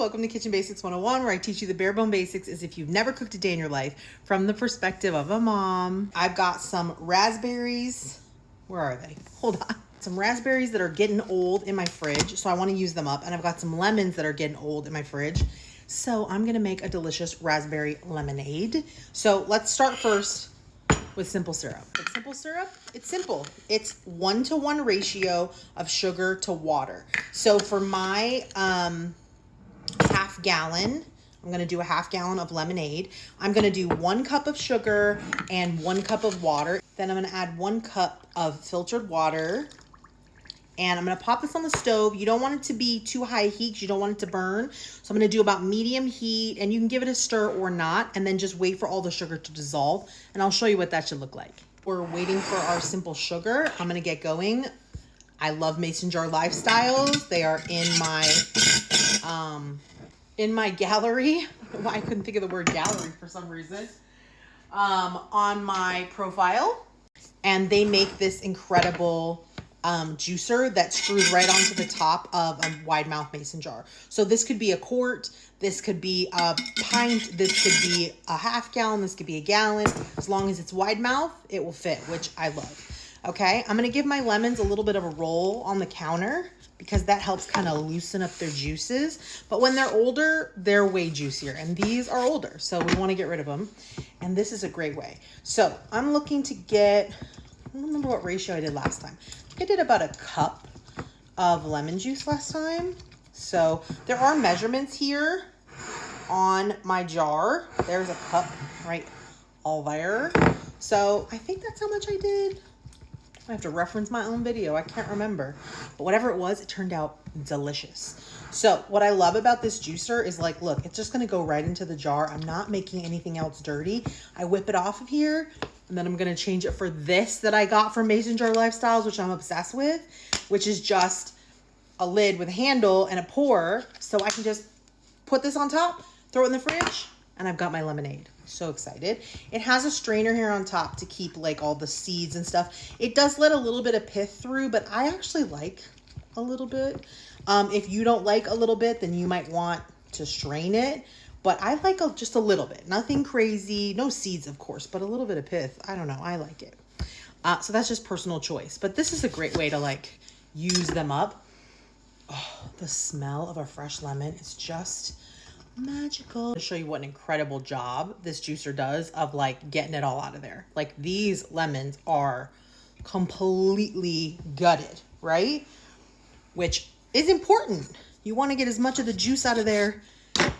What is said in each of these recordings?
welcome to Kitchen Basics 101, where I teach you the bare bone basics as if you've never cooked a day in your life from the perspective of a mom. I've got some raspberries. Where are they? Hold on. Some raspberries that are getting old in my fridge, so I want to use them up. And I've got some lemons that are getting old in my fridge. So I'm going to make a delicious raspberry lemonade. So let's start first with simple syrup. With simple syrup, it's simple. It's 1-to-1 ratio of sugar to water. So for my half gallon, I'm going to do a half gallon of lemonade. I'm going to do 1 cup of sugar and 1 cup of water. Then I'm going to add 1 cup of filtered water. And I'm going to pop this on the stove. You don't want it to be too high heat because you don't want it to burn. So I'm going to do about medium heat, and you can give it a stir or not, and then just wait for all the sugar to dissolve. And I'll show you what that should look like. We're waiting for our simple sugar. I'm going to get going. I love mason jar lifestyles. They are in my gallery. I couldn't think of the word gallery for some reason. On my profile. And they make this incredible juicer that screws right onto the top of a wide mouth mason jar. So this could be a quart, this could be a pint, this could be a half gallon, this could be a gallon. As long as it's wide mouth, it will fit, which I love. Okay, I'm gonna give my lemons a little bit of a roll on the counter because that helps kind of loosen up their juices. But when they're older, they're way juicier, and these are older, so we want to get rid of them. And this is a great way. So I'm looking to get, I don't remember what ratio I did last time. I did about a cup of lemon juice last time. So there are measurements here on my jar. There's a cup right all there. So I think that's how much I did. I have to reference my own video. I can't remember. But whatever it was, it turned out delicious. So what I love about this juicer is, like, look, it's just going to go right into the jar. I'm not making anything else dirty. I whip it off of here, and then I'm going to change it for this that I got from Mason Jar Lifestyles, which I'm obsessed with, which is just a lid with a handle and a pour. So I can just put this on top, throw it in the fridge, and I've got my lemonade. So excited. It has a strainer here on top to keep like all the seeds and stuff. It does let a little bit of pith through, but I actually like a little bit. If you don't like a little bit, then you might want to strain it. But I like just a little bit. Nothing crazy. No seeds, of course, but a little bit of pith. I don't know. I like it. So that's just personal choice. But this is a great way to like use them up. Oh, the smell of a fresh lemon is just magical. To show you what an incredible job this juicer does of like getting it all out of there. Like, these lemons are completely gutted, right? Which is important. You want to get as much of the juice out of there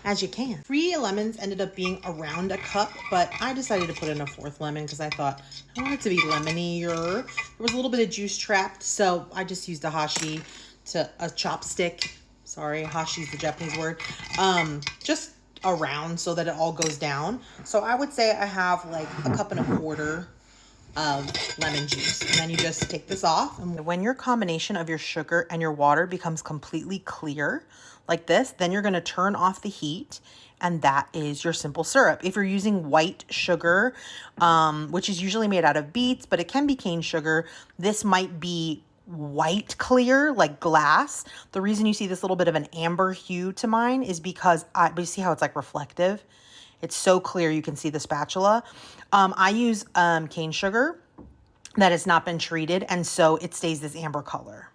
as you can. 3 lemons ended up being around a cup, but I decided to put in a 4th lemon because I thought I want it to be lemonier. There was a little bit of juice trapped, so I just used a chopstick. Sorry, hashi is the Japanese word. Just around so that it all goes down. So I would say I have like a cup and a quarter of lemon juice. And then you just take this off. And when your combination of your sugar and your water becomes completely clear like this, then you're going to turn off the heat. And that is your simple syrup. If you're using white sugar, which is usually made out of beets, but it can be cane sugar, this might be white clear, like glass. The reason you see this little bit of an amber hue to mine is because but you see how it's like reflective? It's so clear you can see the spatula. I use cane sugar that has not been treated, and so it stays this amber color.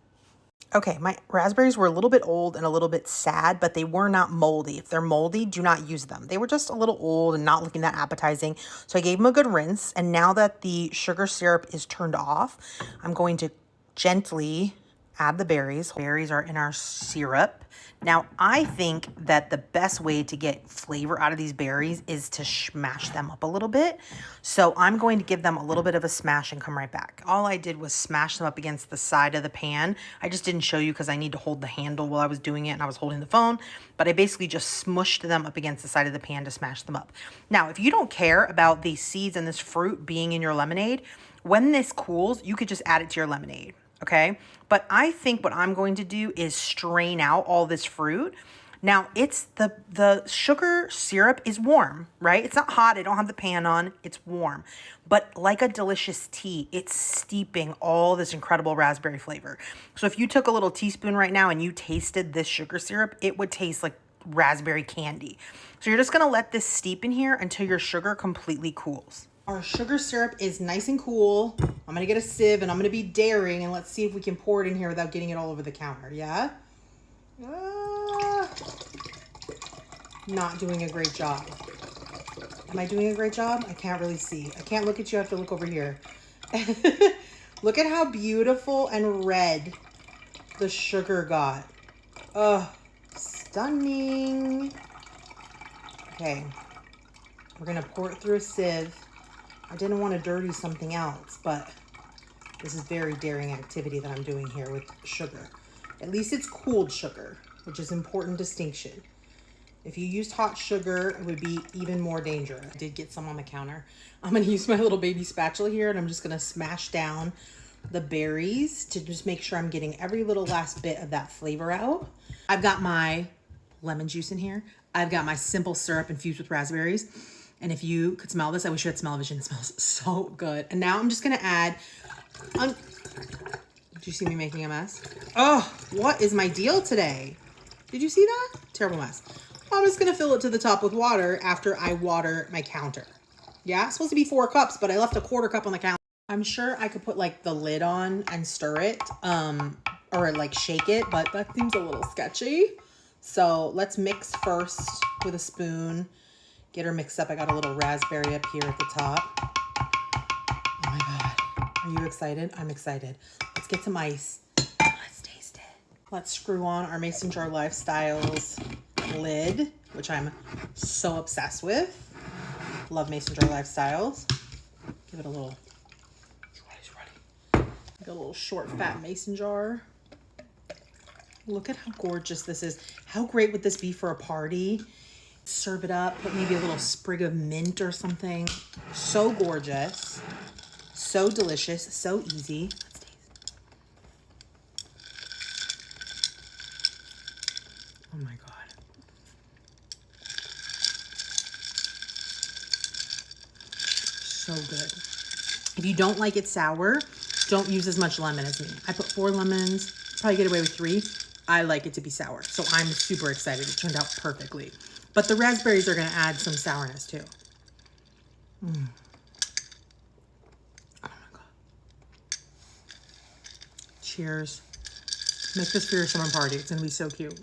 Okay, my raspberries were a little bit old and a little bit sad, but they were not moldy. If they're moldy, do not use them. They were just a little old and not looking that appetizing. So I gave them a good rinse, and now that the sugar syrup is turned off, I'm going to gently add the berries. Berries are in our syrup. Now, I think that the best way to get flavor out of these berries is to smash them up a little bit. So I'm going to give them a little bit of a smash and come right back. All I did was smash them up against the side of the pan. I just didn't show you because I need to hold the handle while I was doing it and I was holding the phone. But I basically just smushed them up against the side of the pan to smash them up. Now, if you don't care about these seeds and this fruit being in your lemonade, when this cools, you could just add it to your lemonade. Okay, but I think what I'm going to do is strain out all this fruit. Now, it's the sugar syrup is warm, right? It's not hot. I don't have the pan on. It's warm. But like a delicious tea, it's steeping all this incredible raspberry flavor. So if you took a little teaspoon right now and you tasted this sugar syrup, it would taste like raspberry candy. So you're just gonna let this steep in here until your sugar completely cools. Our sugar syrup is nice and cool. I'm gonna get a sieve and I'm gonna be daring, and let's see if we can pour it in here without getting it all over the counter, yeah? Not doing a great job. Am I doing a great job? I can't really see. I can't look at you, I have to look over here. Look at how beautiful and red the sugar got. Oh, stunning. Okay, we're gonna pour it through a sieve. I didn't want to dirty something else, but this is very daring activity that I'm doing here with sugar. At least it's cooled sugar, which is important distinction. If you used hot sugar, it would be even more dangerous. I did get some on the counter. I'm gonna use my little baby spatula here, and I'm just gonna smash down the berries to just make sure I'm getting every little last bit of that flavor out. I've got my lemon juice in here. I've got my simple syrup infused with raspberries. And if you could smell this, I wish you had smell-o-vision. It smells so good. And now I'm just gonna add, did you see me making a mess? Oh, what is my deal today? Did you see that? Terrible mess. I'm just gonna fill it to the top with water after I water my counter. Yeah, it's supposed to be 4 cups, but I left a 1/4 cup on the counter. I'm sure I could put like the lid on and stir it, or like shake it, but that seems a little sketchy. So let's mix first with a spoon. Get her mixed up. I got a little raspberry up here at the top. Oh my God. Are you excited? I'm excited. Let's get some ice. Let's taste it. Let's screw on our Mason Jar Lifestyles lid, which I'm so obsessed with. Love Mason Jar Lifestyles. Give it a little, it's ready. Like a little short, fat mason jar. Look at how gorgeous this is. How great would this be for a party? Serve it up, put maybe a little sprig of mint or something. So gorgeous, so delicious, so easy. Let's taste. Oh my God. So good. If you don't like it sour, don't use as much lemon as me. I put 4 lemons, probably get away with 3. I like it to be sour, so I'm super excited. It turned out perfectly. But the raspberries are gonna add some sourness too. Oh my God. Cheers. Make this for your summer party. It's gonna be so cute.